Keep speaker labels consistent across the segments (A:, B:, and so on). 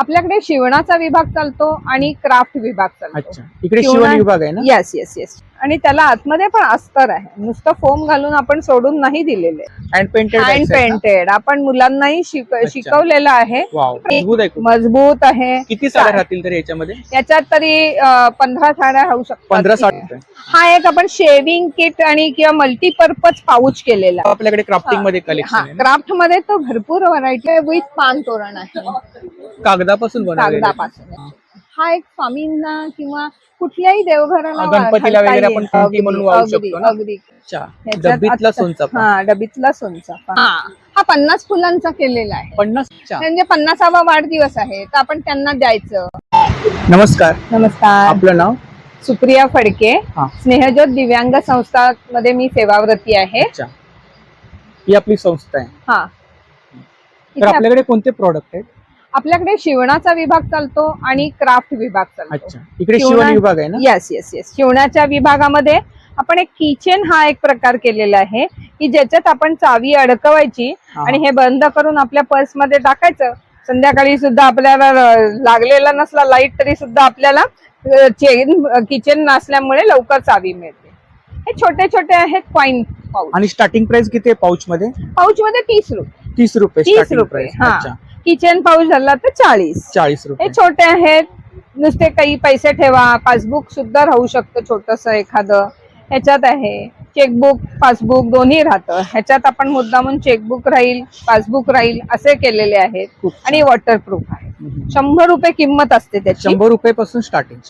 A: आपल्याकडे शिवणाचा विभाग चालतो आणि क्राफ्ट विभाग चालतो.
B: अच्छा, इकडे शिवण विभाग आहे ना?
A: Yes yes yes. आणि त्याला आतमध्ये पण अस्तर आहे, नुसतं फोम घालून आपण सोडून नाही दिलेले.
B: हँड पेंटेड
A: हँड पेंटेड आपण मुलांनाही शिकवलेलं आहे.
B: वाव, मजबूत आहे खूप.
A: मजबूत आहे.
B: किती साड्या राहतील तरी याच्यामध्ये?
A: याच्यात तरी 15 साड्या होऊ शकतात.
B: 15 साड्या.
A: हा एक आपण शेविंग किट आणि किंवा मल्टीपर्पज पाऊच केलेला आहे.
B: आपल्याकडे क्राफ्टिंग मध्ये कलेक्शन आहे ना?
A: क्राफ्ट मध्ये तो भरपूर व्हरायटी आहे. विथ पान तोरण आहे,
B: कागदापासून बनवलेलं आहे.
A: कागदापासून. हा एक स्वामींना किंवा कुठल्याही देवघराला
B: गणपतीला
A: घालता
B: वगैरे
A: येईल.
B: आपण कंठी म्हणून वाहू शकतो ना?
A: अगदी.
B: अच्छा,
A: ह्याच्यात
B: डबीतला सोनचाफा.
A: हा, डबीतला सोनचाफा. हा 50 फुलांचा केलेला आहे.
B: 50.
A: म्हणजे 50वा वाढदिवस आहे तर आपण त्यांना द्यायचं.
B: नमस्कार.
A: नमस्कार.
B: आपलं नाव?
A: सुप्रिया फडके.
B: हा.
A: स्नेहज्योत दिव्यांग संस्था मध्ये मी सेवाव्रती आहे.
B: अच्छा, ही आपली संस्था आहे.
A: हा.
B: तर आपल्याकडे कोणते प्रोडक्ट आहेत?
A: आपल्याकडे शिवणाचा विभाग चालतो आणि क्राफ्ट विभाग चालतो.
B: अच्छा, इकडे शिवण विभाग आहे ना?
A: Yes yes yes. शिवणाच्या विभागामध्ये आपण एक किचन हा एक प्रकार केलेला आहे की ज्याच्यात आपण चावी अडकवायची आणि हे बंद करून आपल्या पर्स मध्ये टाकायचं. संध्याकाळी सुद्धा आपल्याला लागलेला नसला लाईट तरी सुद्धा आपल्याला किचन नसल्यामुळे लवकर चावी मिळते. हे छोटे छोटे आहेत कॉइन पाऊच.
B: आणि स्टार्टिंग प्राइस किती आहे पाऊच मध्ये?
A: पाऊच मध्ये 30 रुपये.
B: 30 रुपये
A: 30
B: स्टार्टिंग
A: रुपये.
B: प्राइस.
A: हा.
B: अच्छा,
A: किचन पाऊच झाला तर 40
B: रुपये.
A: हे छोटे आहेत. नुसते काही पैसे ठेवा, पासबुक सुद्धा राहू शकतं छोटस एखादं. ह्याच्यात आहे चेकबुक पासबुक दोन्ही राहतं. ह्याच्यात आपण मुद्दामून चेकबुक राहील पासबुक राहील असे केलेले आहेत. आणि वॉटरप्रूफ आहे. 100 रुपये किंमत असते त्याची.
B: 100 रुपये पासून स्टार्टिंग.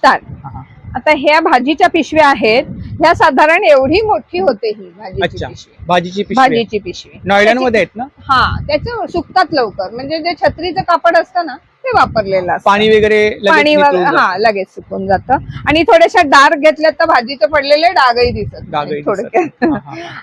A: आता ह्या भाजीच्या पिशव्या आहेत. ह्या साधारण एवढी मोठी होते ही भाजीची पिशवी. भाजीची पिशवी
B: नॉयड्यांमध्ये आहेत ना?
A: हा, त्याचे सुकतात लवकर. म्हणजे जे छत्रीचं कापड असतं ना ते वापरलेलं असतं.
B: पाणी वगैरे
A: लगेच सुकून जातं. आणि थोड्याशा डार्क घेतल्यात तर भाजीचे पडलेले डागही दिसत थोडक्यात.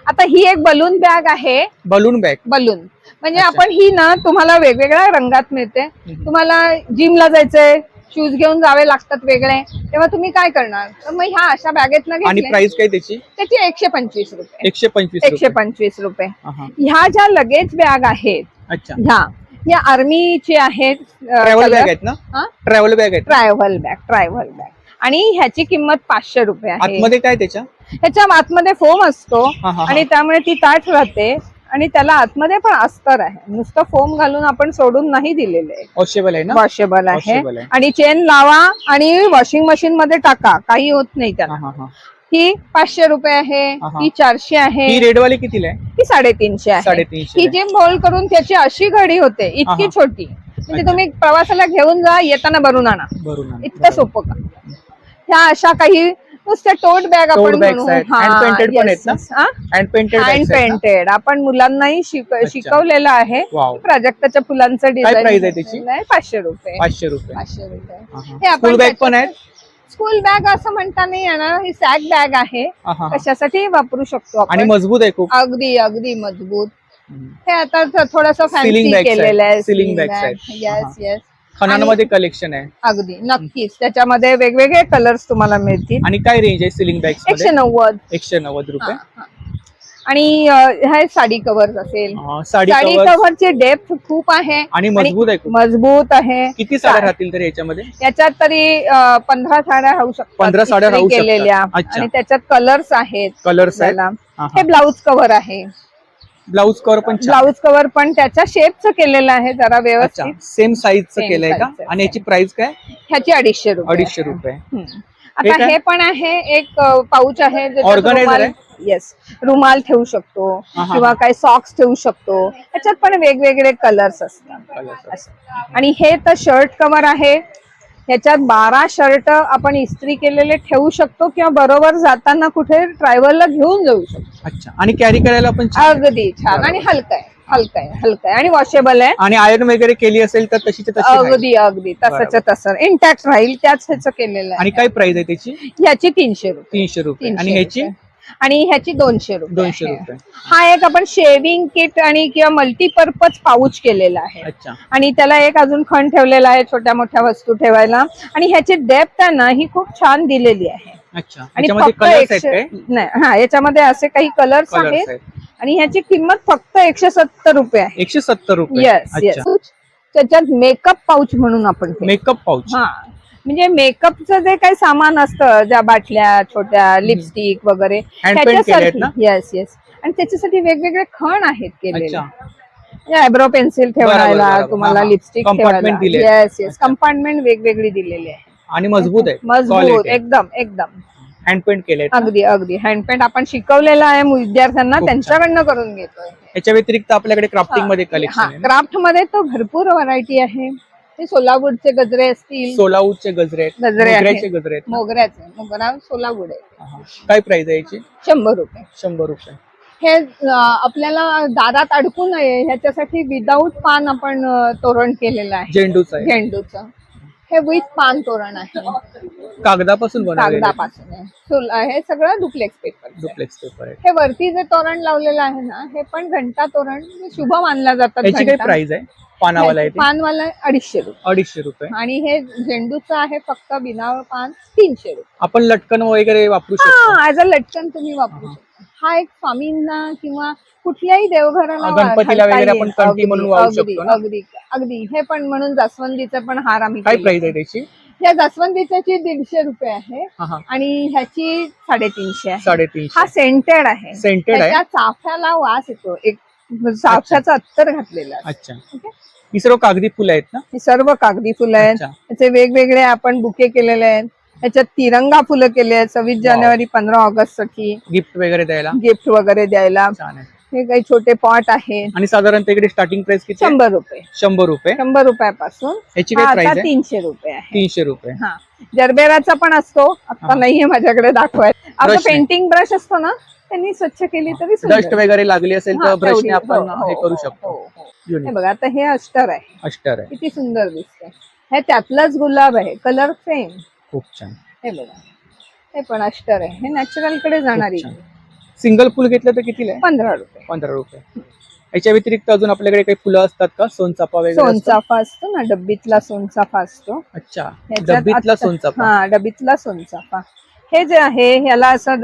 A: आता ही एक बलून बॅग आहे.
B: Balloon bag.
A: बलून म्हणजे आपण ही ना तुम्हाला वेगवेगळ्या रंगात मिळते. तुम्हाला जिमला जायचंय, शूज घेऊन जावे लागतात वेगळे, तेव्हा तुम्ही काय करणार? तर मग ह्या अशा बॅगेत ना
B: आणि प्राइस काय त्याची?
A: 125 रुपये.
B: 125
A: रुपये. ह्या ज्या लगेज बॅग आहेत.
B: अच्छा,
A: ह्या आर्मीचे आहेत.
B: ट्रॅव्हल बॅग आहेत ना? ट्रॅव्हल बॅग आहेत.
A: Travel bag. आणि ह्याची किंमत 500 रुपये आहे.
B: आतमध्ये काय त्याच्या?
A: ह्याच्या आतमध्ये फोम असतो आणि त्यामुळे ती ताठ राहते. आणि त्याला आतमध्ये पण अस्तर आहे, नुसतं फोम घालून आपण सोडून नाही दिलेले.
B: वॉशेबल आहे ना?
A: वॉशेबल आहे. आणि चेन लावा आणि वॉशिंग मशीन मध्ये टाका, काही होत नाही त्याला. ही 500 रुपये आहे. ही 400 आहे.
B: ही रेडवाली कितीला आहे?
A: ही 350 आहे.
B: 350.
A: ही जी मोल्ड करून त्याची अशी घडी होते, इतकी छोटी. म्हणजे तुम्ही प्रवासाला घेऊन जा, येताना भरून आणा. इतकं सोपं का. ह्या अशा काही नुसत्या टोट बॅग आपण हँड पेंटेड आपण मुलांनाही शिकवलेलं आहे. प्राजक्ताच्या फुलांचं डिझाईन आहे त्याची. 500 रुपये.
B: 500 रुपये.
A: हे आपण
B: बॅग पण आहेत.
A: स्कूल बॅग असं म्हणता नाही येणार. ही सॅक बॅग आहे, कशासाठी वापरू शकतो आपण.
B: आणि मजबूत आहे खूप.
A: अगदी मजबूत. हे आता थोडस फॅन्सी केलेलं आहे.
B: Ceiling bags.
A: येस.
B: खणांमध्ये कलेक्शन आहे.
A: अगदी नक्कीच. त्याच्यामध्ये वेगवेगळे कलर्स तुम्हाला मिळतील.
B: आणि काय रेंज आहे सिलिंग बॅग्स?
A: 190
B: रुपये.
A: आणि हे साडी कव्हर असेल.
B: साडी
A: कव्हरची डेप्थ खूप आहे
B: आणि
A: मजबूत आहे.
B: किती साड्या राहतील तरी याच्यामध्ये?
A: याच्यात तरी 15 साड्या राहू शकतात.
B: 15 साड्या राहू
A: केलेल्या. आणि त्याच्यात कलर्स आहेत. हे ब्लाउज कव्हर आहे.
B: ब्लाउज
A: कव्हर पण त्याच्या शेपचं केलेलं आहे, जरा व्यवस्थित.
B: सेम साईजचं केलंय का? आणि याची प्राइस काय?
A: ह्याची 250
B: रुपये.
A: आता हे पण आहे एक पाऊच आहे. येस, रुमाल ठेवू शकतो किंवा काही सॉक्स ठेवू शकतो. त्याच्यात पण वेगवेगळे कलर्स असतात. आणि हे तर शर्ट कव्हर आहे. ह्याच्यात 12 शर्ट आपण इस्त्री केलेले ठेवू शकतो किंवा बरोबर जाताना कुठे ट्रॅव्हलला घेऊन जाऊ शकतो.
B: अच्छा, आणि कॅरी करायला पण
A: अगदी छान. आणि हलका आहे आणि वॉशेबल आहे.
B: आणि आयरन वगैरे केली असेल तर तशीच
A: अगदी तसंच तसं इंटॅक्ट राहील. त्याच ह्याचं केलेलं आहे.
B: आणि काय प्राइस आहे त्याची?
A: ह्याची 300
B: रुपये. आणि ह्याची?
A: आणि ह्याची 200
B: रुपये.
A: हा एक आपण शेविंग किट आणि किंवा मल्टीपर्पज पाऊच केलेला आहे. आणि त्याला एक अजून खण ठेवलेला आहे छोट्या मोठ्या वस्तू ठेवायला. आणि ह्याची डेप्थ आहे ना ही खूप छान दिलेली आहे. आणि याच्यामध्ये असे काही कलर्स आहेत. आणि ह्याची किंमत फक्त 170 रुपये आहे.
B: 170 रुपये.
A: येस. त्याच्यात मेकअप पाऊच म्हणून आपण केलं.
B: Makeup pouch.
A: हा म्हणजे मेकअपचं जे काही सामान असतं, ज्या बाटल्या छोट्या लिपस्टिक वगैरे
B: केलेत ना?
A: येस येस, आणि त्याच्यासाठी वेगवेगळे खण आहेत केलेले.
B: अच्छा.
A: आयब्रो पेन्सिल ठेवायला,
B: बरोबर.
A: तुम्हाला
B: हा, हा.
A: लिपस्टिक
B: Compartment दिले.
A: ठेवायला. येस येस,
B: अच्छा.
A: कंपार्टमेंट वेगवेगळी दिलेली आहे.
B: आणि मजबूत आहे.
A: मजबूत
B: Quality आहे.
A: एकदम एकदम.
B: हँड पेंट केलेत ना?
A: अगदी अगदी हँडपेंट आपण शिकवलेलं आहे विद्यार्थ्यांना,
B: खूप छान.
A: त्यांच्याकडनं करून घेतोय.
B: याच्या व्यतिरिक्त आपल्याकडे क्राफ्टिंग मध्ये कलेक्शन आहे ना?
A: क्राफ्ट मध्ये तो भरपूर व्हरायटी आहे. ते सोलावूडचे गजरे असतील,
B: सोलावूडचे गजरे आहेत,
A: गजरे
B: मोगऱ्याचे
A: आहेत.
B: गजरे आहेत ना?
A: मोगरा सोलावूड आहे.
B: हा. काय प्राइस आहे याची?
A: 100 रुपये.
B: 100 रुपये.
A: हे आपल्याला दारात अडकू नये ह्याच्यासाठी विदाऊट पान आपण तोरण केलेलं आहे.
B: झेंडूचं आहे.
A: झेंडूचं हे विथ पान तोरण आहे.
B: कागदापासून बनवलेलं आहे.
A: कागदापासून आहे. हे सगळं डुप्लेक्स पेपर.
B: डुप्लेक्स पेपर आहे.
A: हे वरती जे तोरण लावलेलं आहे ना, हे पण घंटा तोरण शुभ मानला जातात.
B: याची काय प्राइस आहे? पानावाला आहे ते?
A: पानवाला 250 रुपये.
B: 250 रुपये.
A: आणि हे झेंडूचं आहे फक्त बिना पान 300 रुपये.
B: आपण लटकन वगैरे वापरू शकतो.
A: ऍज अ लटकन तुम्ही वापरू शकता. हा एक स्वामींना किंवा कुठल्याही देवघराला
B: गणपतीला
A: घालता
B: वगैरे
A: येईल.
B: आपण कंठी म्हणून वाहू शकतो ना?
A: अगदी अगदी. हे पण म्हणून जास्वंदीचं पण हार आम्ही
B: काय
A: केले.
B: प्राइस आहे त्याची?
A: या जास्वंदीची 150 रुपये आहे
B: हा, हा.
A: आणि ह्याची 350 आहे.
B: 350.
A: हा सेंटेड आहे.
B: सेंटेड आहे.
A: त्याच्या चाफ्याला वास येतो. एक चाफ्याचं अत्तर घातलेलं आहे.
B: अच्छा.
A: ओके.
B: ही सर्व कागदी फुलं आहेत ना?
A: हे सर्व कागदी फुलं आहेत.
B: अच्छा.
A: त्याचे वेगवेगळे आपण बुके केलेले आहेत. त्याच्यात तिरंगा फुलं केले आहेत 26 जानेवारी 15 ऑगस्ट साठी
B: गिफ्ट वगैरे द्यायला
A: गिफ्ट वगैरे द्यायला.
B: छान आहे.
A: हे काही छोटे पॉट आहेत.
B: आणि साधारणतः इकडे स्टार्टिंग प्राइस किती आहे?
A: 100 रुपये.
B: 100 रुपये.
A: 100 रुपयापासून
B: याची
A: हा
B: काय
A: आता
B: प्राइस आहे?
A: 300 रुपये आहे.
B: 300 रुपये.
A: हा जरबेराचा पण असतो. आता
B: हा.
A: नाहीये माझ्याकडे दाखवायला. आपलं
B: Brush ने.
A: पेंटिंग ब्रश असतो ना, त्यांनी स्वच्छ केली तरी सुंदर.
B: डस्ट वगैरे लागली असेल
A: हा,
B: तर ब्रशने
A: तेवढी.
B: आपण
A: हो,
B: हे
A: हो,
B: करू
A: हो,
B: शकतो.
A: हो, हो.
B: Unique.
A: हे बघा, आता हे अष्टर आहे.
B: अष्टर आहे.
A: किती सुंदर दिसतंय. हे त्यातलाच गुलाब आहे, कलर सेम.
B: खूप छान.
A: हे बघा, हे पण अष्टर आहे. हे नॅचरल कडे जाणारी.
B: सिंगल फुल घेतलं तर कितीला आहे?
A: 15 रुपये.
B: 15 रुपये. याच्या व्यतिरिक्त अजून आपल्याकडे काही फुलं असतात का? सोनचाफा वगैरे असतो?
A: सोनचाफा असतो ना, डब्बीतला सोनचाफा असतो.
B: अच्छा.
A: ह्याच्यात
B: डब्बीतला
A: आत्ता-
B: सोनचाफा.
A: हा, डब्बीतला सोनचाफा. हे जे आहे ह्याला असं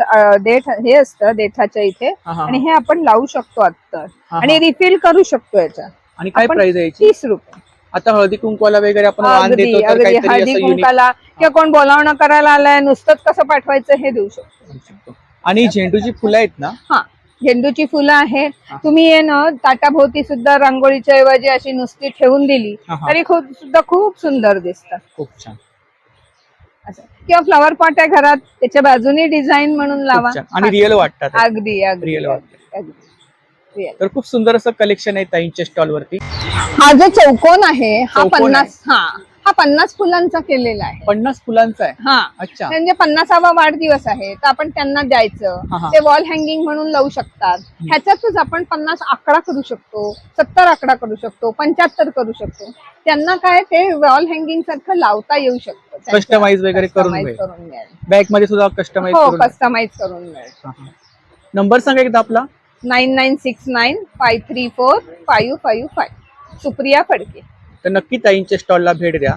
A: देठ हे असतं देठाच्या इथे,
B: हा, हा.
A: आणि हे आपण लावू शकतो अत्तर,
B: हा.
A: आणि रिफिल करू शकतो याच्यात.
B: आणि काय
A: आपण
B: प्राइस आहे याची?
A: 30 रुपये.
B: आता हळदी कुंकवाला वगैरे आपण वाण
A: अगदी
B: देतो तर
A: अगदी.
B: काहीतरी
A: हळदी
B: असं युनिक
A: कुंकाला किंवा कोण बोलावणं करायला आलाय, नुसतंच कसं पाठवायचं हे देऊ शकतो.
B: आणि झेंडूची फुलं आहेत ना?
A: हा, झेंडूची फुलं आहेत.
B: हा.
A: तुम्ही हे ना ताटाभोवती सुद्धा रांगोळीच्या ऐवजी अशी नुसती ठेवून दिली
B: हा, हा.
A: तरी खूप सुंदर दिसतात.
B: खूप छान.
A: असं. किंवा फ्लॉवर पॉट आहे घरात, त्याच्या बाजूने डिझाईन म्हणून लावा.
B: खूप छान. आणि रिअल वाटतात.
A: अगदी अगदी
B: Real वाटतं.
A: अगदी Real.
B: तर खूप सुंदर असं कलेक्शन आहे ताईंच्या स्टॉल वरती.
A: हा जो चौकोन आहे हा
B: चौकोन
A: 50 हा 50 फुलांचा केलेला आहे.
B: 50 फुलांचा आहे.
A: हा,
B: अच्छा.
A: म्हणजे 50वा वाढदिवस आहे तर आपण त्यांना द्यायचं.
B: हा, हा.
A: ते वॉल हँगिंग म्हणून लावू शकतात. ह्याच्यातच आपण 50 आकडा करू शकतो, 70 आकडा करू शकतो, 75 करू शकतो. त्यांना काय ते वॉल हँगिंग सारखं लावता येऊ शकतं.
B: कस्टमाइज वगैरे करून
A: Customize
B: मिळेल.
A: करून मिळेल.
B: बॅग मध्ये सुद्धा कस्टमाइज
A: हो,
B: करून
A: कस्टमाइज करून मिळेल.
B: नंबर सांगा एकदा आपला.
A: 9969534555. सुप्रिया फडके.
B: तर नक्की ताईंच्या स्टॉलला भेट द्या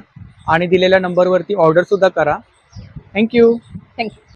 B: आणि दिलेल्या नंबरवरती ऑर्डर सुद्धा करा. थँक्यू.
A: थँक्यू.